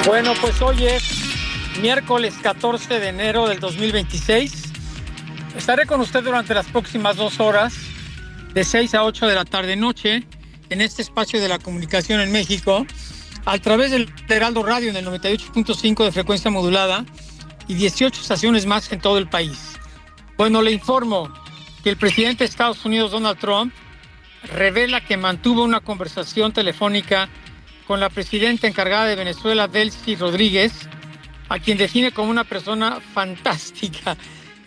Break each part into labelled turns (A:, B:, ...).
A: Bueno, pues hoy es miércoles 14 de enero del 2026. Estaré con usted durante las próximas 2 horas, de 6 a 8 de la tarde-noche, en este espacio de la comunicación en México, a través del Heraldo Radio en el 98.5 de frecuencia modulada y 18 estaciones más en todo el país. Bueno, le informo que el presidente de Estados Unidos, Donald Trump, revela que mantuvo una conversación telefónica con la presidenta encargada de Venezuela, Delcy Rodríguez, a quien define como una persona fantástica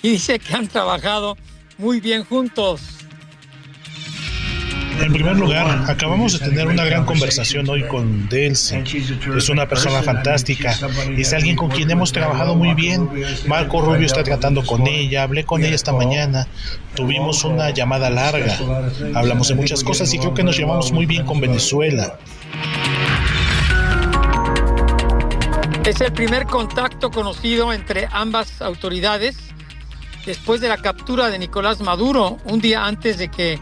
A: y dice que han trabajado muy bien juntos.
B: En primer lugar, acabamos de tener una gran conversación hoy con Delcy. Es una persona fantástica. Es alguien con quien hemos trabajado muy bien. Marco Rubio está tratando con ella. Hablé con ella esta mañana. Tuvimos una llamada larga. Hablamos de muchas cosas y creo que nos llevamos muy bien con Venezuela.
A: Es el primer contacto conocido entre ambas autoridades después de la captura de Nicolás Maduro, un día antes de que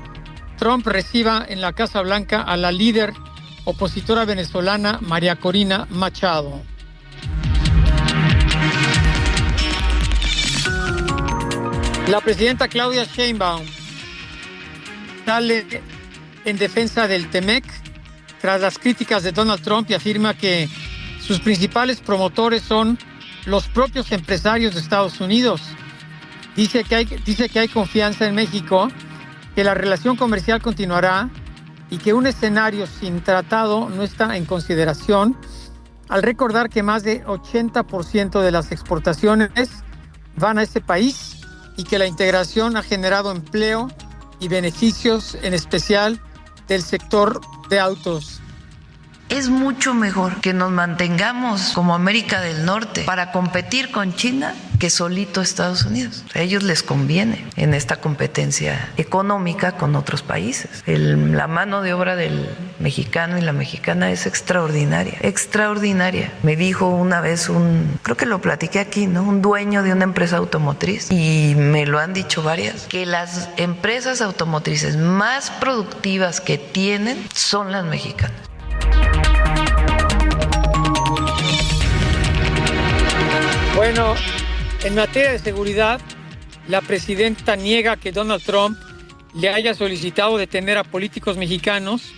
A: Trump reciba en la Casa Blanca a la líder opositora venezolana María Corina Machado. La presidenta Claudia Sheinbaum sale en defensa del TEMEC tras las críticas de Donald Trump y afirma que sus principales promotores son los propios empresarios de Estados Unidos. Dice que hay confianza en México, que la relación comercial continuará y que un escenario sin tratado no está en consideración, al recordar que más de 80% de las exportaciones van a ese país y que la integración ha generado empleo y beneficios, en especial del sector de autos.
C: Es mucho mejor que nos mantengamos como América del Norte para competir con China que solito Estados Unidos. A ellos les conviene en esta competencia económica con otros países. La mano de obra del mexicano y la mexicana es extraordinaria, extraordinaria. Me dijo una vez creo que lo platiqué aquí, ¿no? Un dueño de una empresa automotriz, y me lo han dicho varias, que las empresas automotrices más productivas que tienen son las mexicanas.
A: Bueno, en materia de seguridad, la presidenta niega que Donald Trump le haya solicitado detener a políticos mexicanos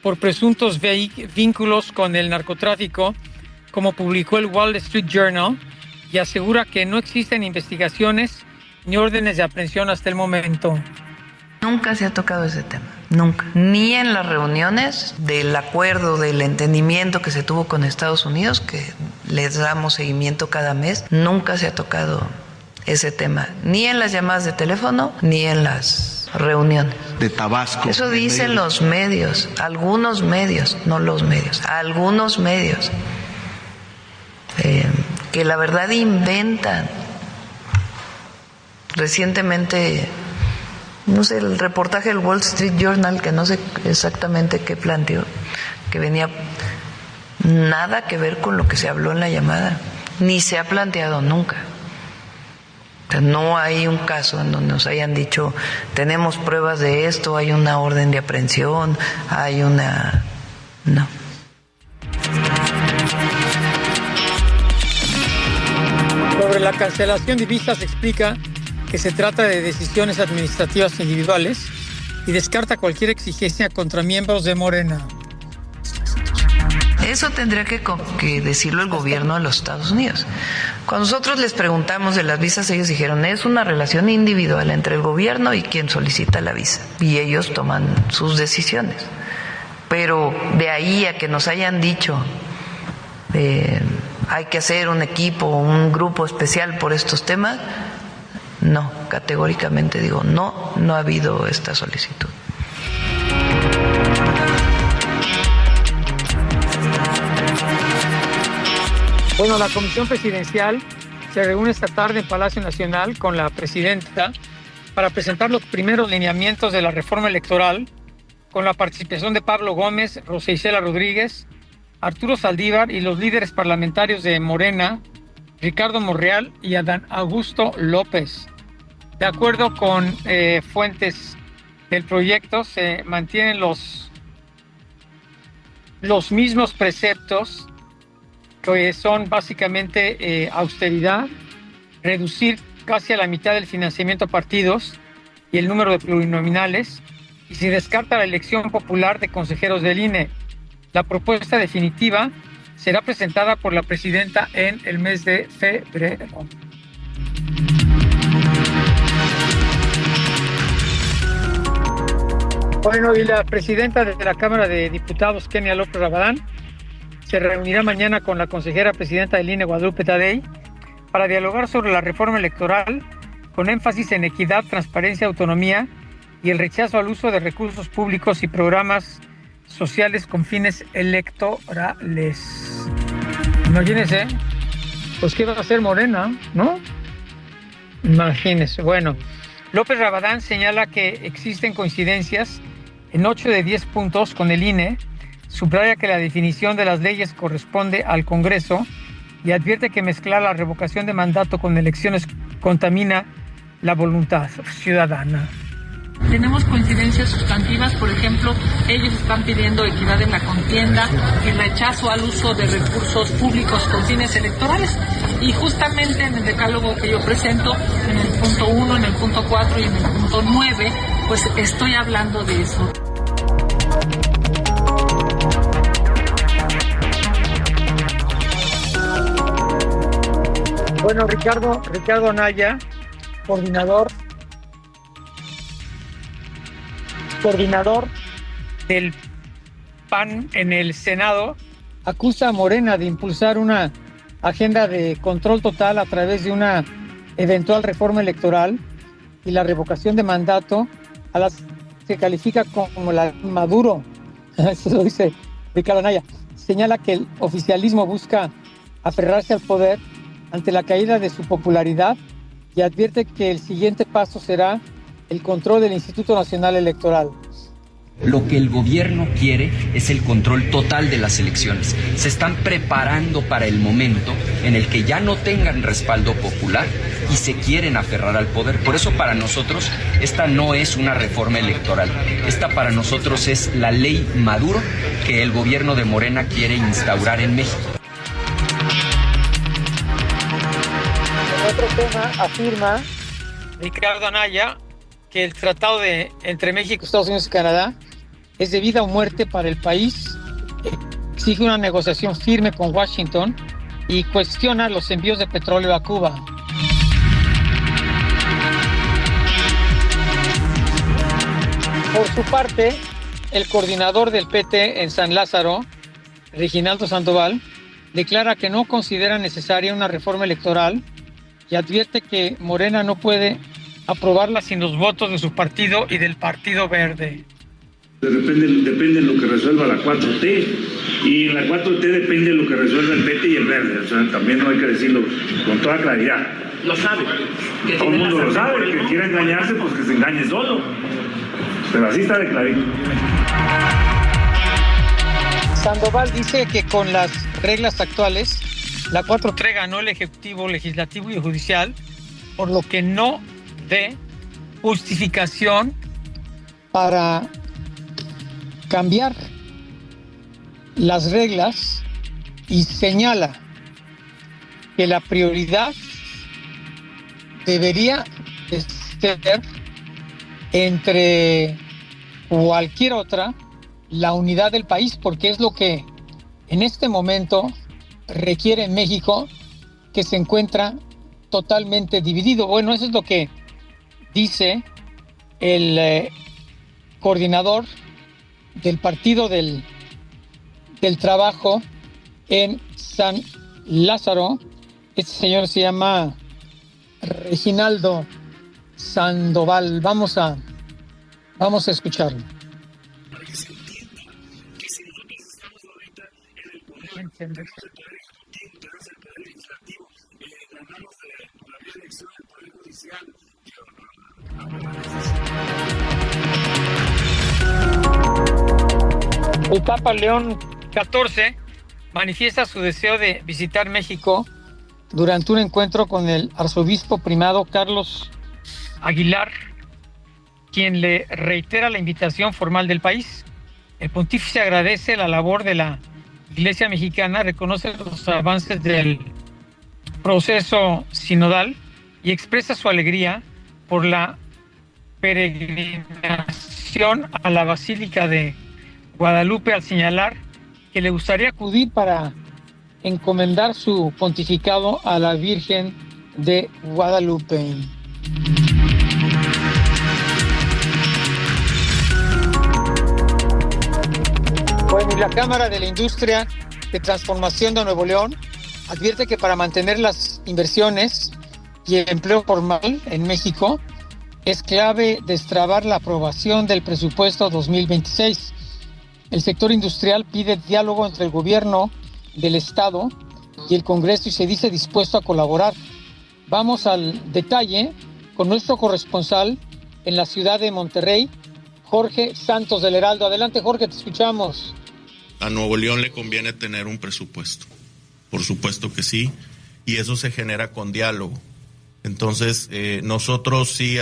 A: por presuntos vínculos con el narcotráfico, como publicó el Wall Street Journal, y asegura que no existen investigaciones ni órdenes de aprehensión hasta el momento.
C: Nunca se ha tocado ese tema, nunca. Ni en las reuniones del acuerdo, del entendimiento que se tuvo con Estados Unidos, que les damos seguimiento cada mes, nunca se ha tocado ese tema, ni en las llamadas de teléfono, ni en las reuniones.
D: De Tabasco.
C: Eso dicen los medios, algunos medios, no los medios, algunos medios, que la verdad inventan. Recientemente, no sé, el reportaje del Wall Street Journal, que no sé exactamente qué planteó, que venía nada que ver con lo que se habló en la llamada, ni se ha planteado nunca. O sea, no hay un caso en donde nos hayan dicho, tenemos pruebas de esto, hay una orden de aprehensión, hay una... No.
A: Sobre la cancelación de visas explica que se trata de decisiones administrativas individuales y descarta cualquier exigencia contra miembros de Morena.
C: Eso tendría que decirlo el gobierno de los Estados Unidos. Cuando nosotros les preguntamos de las visas, ellos dijeron, es una relación individual entre el gobierno y quien solicita la visa, y ellos toman sus decisiones. Pero de ahí a que nos hayan dicho, hay que hacer un equipo, un grupo especial por estos temas, no, categóricamente digo, no ha habido esta solicitud.
A: Bueno, la Comisión Presidencial se reúne esta tarde en Palacio Nacional con la presidenta para presentar los primeros lineamientos de la reforma electoral, con la participación de Pablo Gómez, Rosa Isela Rodríguez, Arturo Saldívar y los líderes parlamentarios de Morena, Ricardo Monreal y Adán Augusto López. De acuerdo con fuentes del proyecto, se mantienen los mismos preceptos que son básicamente austeridad, reducir casi a la mitad del financiamiento a partidos y el número de plurinominales, y se descarta la elección popular de consejeros del INE. La propuesta definitiva será presentada por la presidenta en el mes de febrero. Bueno, y la presidenta de la Cámara de Diputados, Kenia López Rabadán, se reunirá mañana con la consejera presidenta del INE, Guadalupe Tadei, para dialogar sobre la reforma electoral con énfasis en equidad, transparencia, autonomía y el rechazo al uso de recursos públicos y programas sociales con fines electorales. Imagínense, pues qué va a hacer Morena, ¿no? Imagínense. Bueno, López Rabadán señala que existen coincidencias en 8 de 10 puntos con el INE, subraya que la definición de las leyes corresponde al Congreso y advierte que mezclar la revocación de mandato con elecciones contamina la voluntad ciudadana.
D: Tenemos coincidencias sustantivas, por ejemplo, ellos están pidiendo equidad en la contienda y rechazo al uso de recursos públicos con fines electorales. Y justamente en el decálogo que yo presento, en el punto 1, en el punto 4 y en el punto 9, pues estoy hablando de eso.
A: Bueno, Ricardo Anaya, coordinador del PAN en el Senado, acusa a Morena de impulsar una agenda de control total a través de una eventual reforma electoral y la revocación de mandato, a las que califica como la Maduro. Eso lo dice Ricardo Anaya. Señala que el oficialismo busca aferrarse al poder ante la caída de su popularidad y advierte que el siguiente paso será el control del Instituto Nacional Electoral.
E: Lo que el gobierno quiere es el control total de las elecciones. Se están preparando para el momento en el que ya no tengan respaldo popular y se quieren aferrar al poder. Por eso para nosotros esta no es una reforma electoral. Esta para nosotros es la ley Maduro que el gobierno de Morena quiere instaurar en México.
A: En otro tema afirma Ricardo Anaya que el tratado entre México, Estados Unidos y Canadá es de vida o muerte para el país, exige una negociación firme con Washington y cuestiona los envíos de petróleo a Cuba. Por su parte, el coordinador del PT en San Lázaro, Reginaldo Sandoval, declara que no considera necesaria una reforma electoral y advierte que Morena no puede aprobarla sin los votos de su partido y del Partido Verde.
F: Depende de lo que resuelva la 4T, y en la 4T depende de lo que resuelva el PT y el Verde. O sea, también no hay que decirlo con toda claridad.
G: Lo sabe.
F: Todo el mundo lo sabe, el que quiera engañarse, pues que se engañe solo. Pero así está de clarito.
A: Sandoval dice que con las reglas actuales, la 4T ganó el Ejecutivo, Legislativo y Judicial, por lo que no ve justificación para cambiar las reglas y señala que la prioridad debería ser entre cualquier otra la unidad del país, porque es lo que en este momento requiere México, que se encuentra totalmente dividido. Bueno, eso es lo que dice el coordinador del Partido del Trabajo en San Lázaro. Este señor se llama Reginaldo Sandoval. Vamos a escucharlo.
H: Para que se entienda que si nosotros estamos ahorita en el poder, tenemos el poder ejecutivo, tenemos el poder legislativo, ganamos la vía elección del poder judicial,
A: El Papa León XIV manifiesta su deseo de visitar México durante un encuentro con el arzobispo primado Carlos Aguilar, quien le reitera la invitación formal del país. El pontífice agradece la labor de la Iglesia Mexicana reconoce los avances del proceso sinodal y expresa su alegría por la peregrinación a la Basílica de Guadalupe, al señalar que le gustaría acudir para encomendar su pontificado a la Virgen de Guadalupe. Bueno, y la Cámara de la Industria de Transformación de Nuevo León advierte que para mantener las inversiones y el empleo formal en México es clave destrabar la aprobación del presupuesto 2026. El sector industrial pide diálogo entre el gobierno del Estado y el Congreso y se dice dispuesto a colaborar. Vamos al detalle con nuestro corresponsal en la ciudad de Monterrey, Jorge Santos del Heraldo. Adelante, Jorge, te escuchamos.
G: A Nuevo León le conviene tener un presupuesto, por supuesto que sí, y eso se genera con diálogo. Entonces, nosotros sí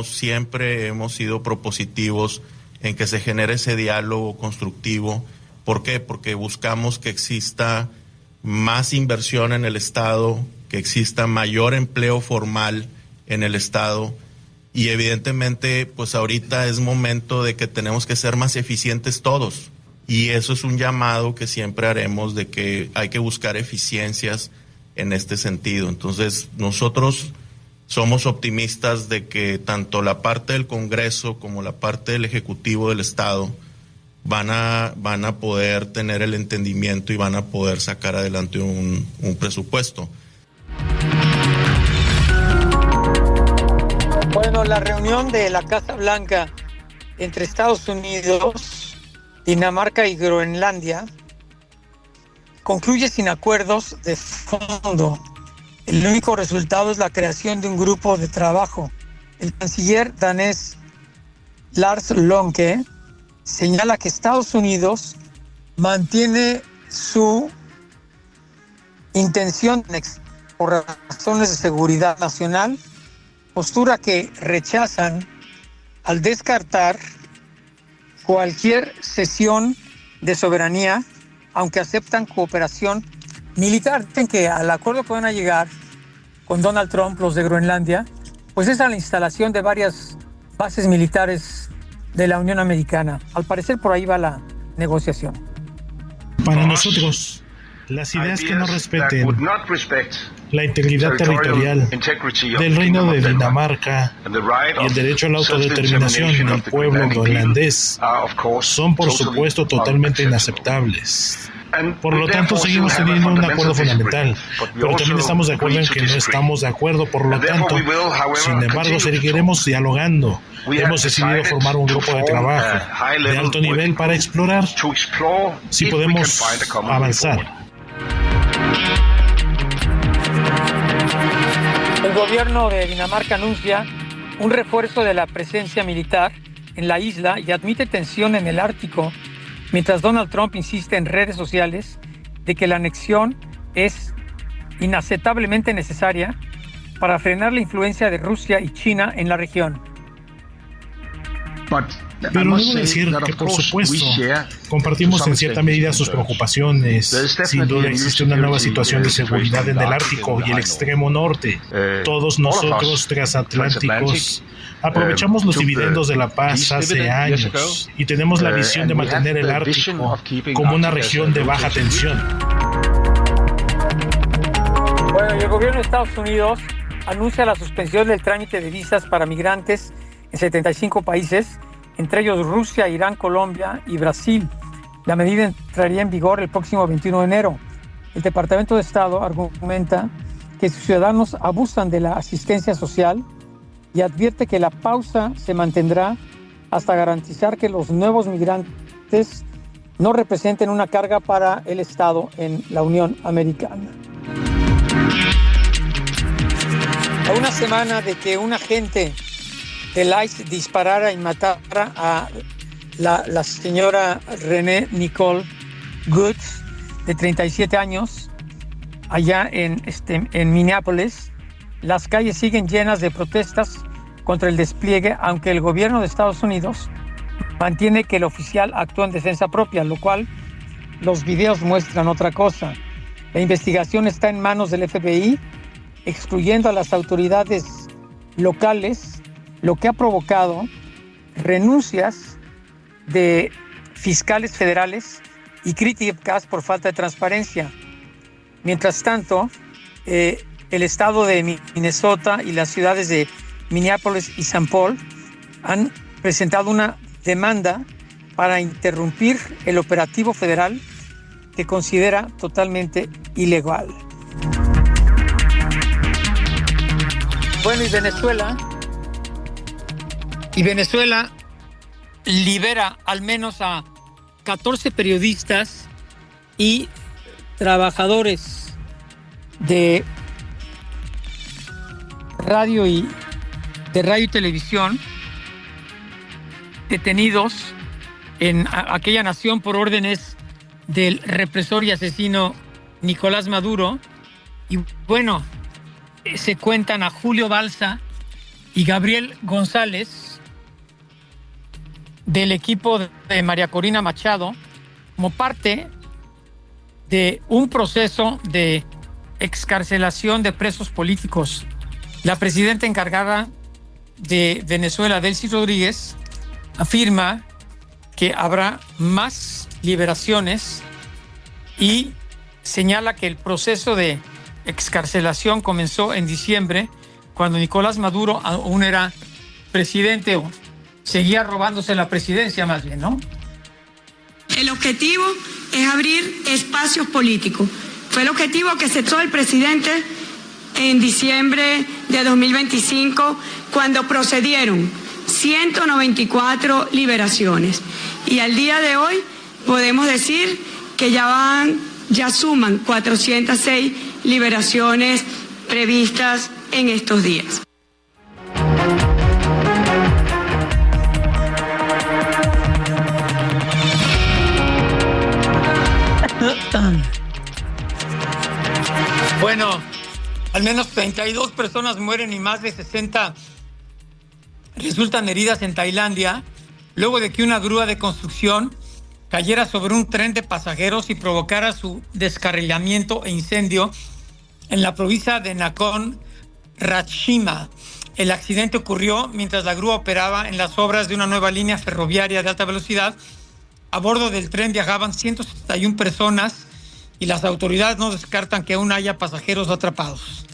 G: siempre hemos sido propositivos en que se genere ese diálogo constructivo. ¿Por qué? Porque buscamos que exista más inversión en el Estado, que exista mayor empleo formal en el Estado y evidentemente pues ahorita es momento de que tenemos que ser más eficientes todos y eso es un llamado que siempre haremos de que hay que buscar eficiencias en este sentido. Entonces nosotros somos optimistas de que tanto la parte del Congreso como la parte del Ejecutivo del Estado van a poder tener el entendimiento y van a poder sacar adelante un presupuesto.
A: Bueno, la reunión de la Casa Blanca entre Estados Unidos, Dinamarca y Groenlandia concluye sin acuerdos de fondo. El único resultado es la creación de un grupo de trabajo. El canciller danés Lars Løkke señala que Estados Unidos mantiene su intención por razones de seguridad nacional, postura que rechazan al descartar cualquier cesión de soberanía, aunque aceptan cooperación militar. Dicen que al acuerdo que van a llegar con Donald Trump, los de Groenlandia, pues es a la instalación de varias bases militares de la Unión Americana. Al parecer por ahí va la negociación.
B: Para nosotros, las ideas que no respeten la integridad territorial del Reino de Dinamarca y el derecho a la autodeterminación del pueblo groenlandés son, por supuesto, totalmente inaceptables. Por lo tanto, seguimos teniendo un acuerdo fundamental, pero también estamos de acuerdo en que no estamos de acuerdo. Por lo tanto, sin embargo, seguiremos dialogando. Hemos decidido formar un grupo de trabajo de alto nivel para explorar si podemos avanzar.
A: El gobierno de Dinamarca anuncia un refuerzo de la presencia militar en la isla y admite tensión en el Ártico, mientras Donald Trump insiste en redes sociales de que la anexión es inaceptablemente necesaria para frenar la influencia de Rusia y China en la región.
B: Pero debo decir que, por supuesto, compartimos en cierta medida sus preocupaciones. Sin duda existe una nueva situación de seguridad en el Ártico y el extremo norte. Todos nosotros, transatlánticos, aprovechamos los dividendos de la paz hace años y tenemos la visión de mantener el Ártico como una región de baja tensión.
A: Bueno, y el gobierno de Estados Unidos anuncia la suspensión del trámite de visas para migrantes en 75 países, entre ellos Rusia, Irán, Colombia y Brasil. La medida entraría en vigor el próximo 21 de enero. El Departamento de Estado argumenta que sus ciudadanos abusan de la asistencia social y advierte que la pausa se mantendrá hasta garantizar que los nuevos migrantes no representen una carga para el Estado en la Unión Americana. A una semana de que un agente del ICE disparara y matara a la señora Renee Nicole Goods, de 37 años, allá en Minneapolis, las calles siguen llenas de protestas contra el despliegue, aunque el gobierno de Estados Unidos mantiene que el oficial actuó en defensa propia, lo cual los videos muestran otra cosa. La investigación está en manos del FBI, excluyendo a las autoridades locales, lo que ha provocado renuncias de fiscales federales y críticas por falta de transparencia. Mientras tanto, el estado de Minnesota y las ciudades de Minneapolis y St. Paul han presentado una demanda para interrumpir el operativo federal que considera totalmente ilegal. Bueno, y Venezuela libera al menos a 14 periodistas y trabajadores de radio y televisión detenidos en aquella nación por órdenes del represor y asesino Nicolás Maduro. Y bueno, se cuentan a Julio Balsa y Gabriel González del equipo de María Corina Machado como parte de un proceso de excarcelación de presos políticos. La presidenta encargada de Venezuela, Delcy Rodríguez, afirma que habrá más liberaciones y señala que el proceso de excarcelación comenzó en diciembre, cuando Nicolás Maduro aún era presidente, o seguía robándose la presidencia más bien, ¿no?
I: El objetivo es abrir espacios políticos. Fue el objetivo que aceptó el presidente en diciembre de 2025, cuando procedieron 194 liberaciones. Y al día de hoy podemos decir que ya suman 406 liberaciones previstas en estos días.
A: Bueno, al menos 32 personas mueren y más de 60 resultan heridas en Tailandia, luego de que una grúa de construcción cayera sobre un tren de pasajeros y provocara su descarrilamiento e incendio en la provincia de Nakhon Ratchasima. El accidente ocurrió mientras la grúa operaba en las obras de una nueva línea ferroviaria de alta velocidad. A bordo del tren viajaban 171 personas y las autoridades no descartan que aún haya pasajeros atrapados.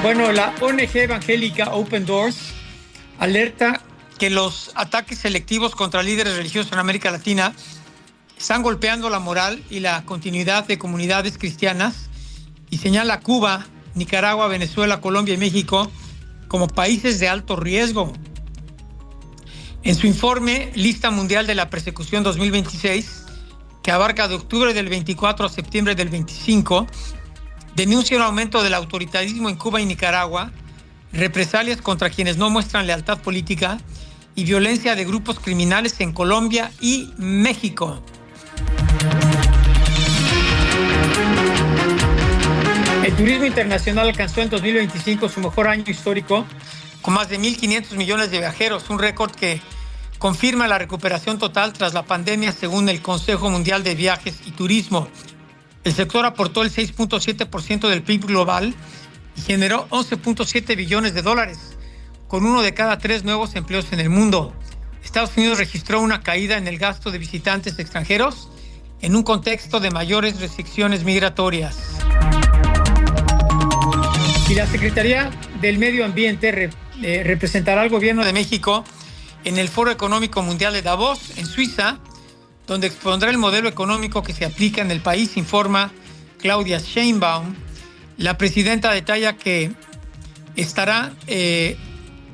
A: Bueno, la ONG evangélica Open Doors alerta que los ataques selectivos contra líderes religiosos en América Latina están golpeando la moral y la continuidad de comunidades cristianas, y señala a Cuba, Nicaragua, Venezuela, Colombia y México como países de alto riesgo. En su informe Lista Mundial de la Persecución 2026, que abarca de octubre del 24 a septiembre del 25, denuncia un aumento del autoritarismo en Cuba y Nicaragua, represalias contra quienes no muestran lealtad política y violencia de grupos criminales en Colombia y México. El turismo internacional alcanzó en 2025 su mejor año histórico, con más de 1.500 millones de viajeros, un récord que confirma la recuperación total tras la pandemia, según el Consejo Mundial de Viajes y Turismo. El sector aportó el 6.7% del PIB global y generó 11.7 billones de dólares, con 1 de cada 3 nuevos empleos en el mundo. Estados Unidos registró una caída en el gasto de visitantes extranjeros en un contexto de mayores restricciones migratorias. Y la Secretaría del Medio Ambiente representará al Gobierno de México en el Foro Económico Mundial de Davos, en Suiza, donde expondrá el modelo económico que se aplica en el país, informa Claudia Sheinbaum. La presidenta detalla que estará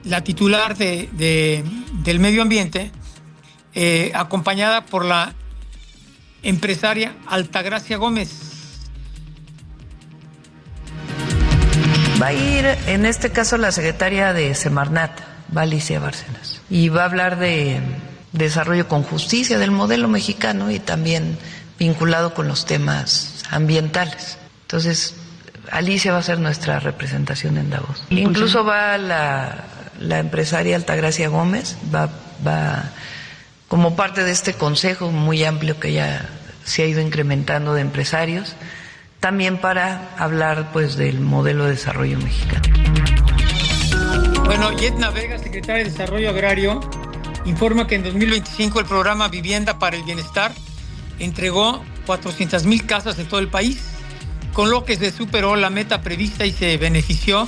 A: la titular del medio ambiente, acompañada por la empresaria Altagracia Gómez.
C: Va a ir, en este caso, la secretaria de Semarnat, va Alicia Bárcenas, y va a hablar de desarrollo con justicia del modelo mexicano y también vinculado con los temas ambientales. Entonces, Alicia va a ser nuestra representación en Davos. Incluso va la empresaria Altagracia Gómez, va a va como parte de este consejo muy amplio que ya se ha ido incrementando de empresarios, también para hablar pues del modelo de desarrollo mexicano.
A: Bueno, Yetna Vega, secretaria de Desarrollo Agrario, informa que en 2025 el programa Vivienda para el Bienestar entregó 400,000 casas en todo el país, con lo que se superó la meta prevista y se benefició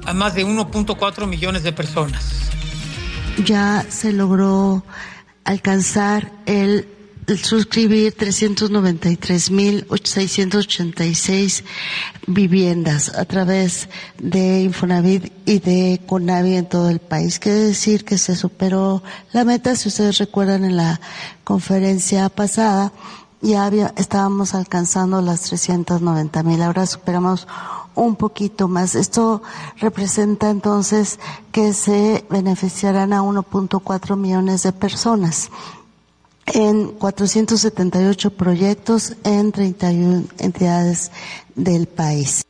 A: a más de 1.4 millones de personas.
J: Ya se logró alcanzar el suscribir 393,686 viviendas a través de Infonavit y de Conavi en todo el país. Quiere decir que se superó la meta. Si ustedes recuerdan, en la conferencia pasada ya estábamos alcanzando las 390,000. Ahora superamos un poquito más. Esto representa entonces que se beneficiarán a 1.4 millones de personas en 478 proyectos en 31 entidades del país.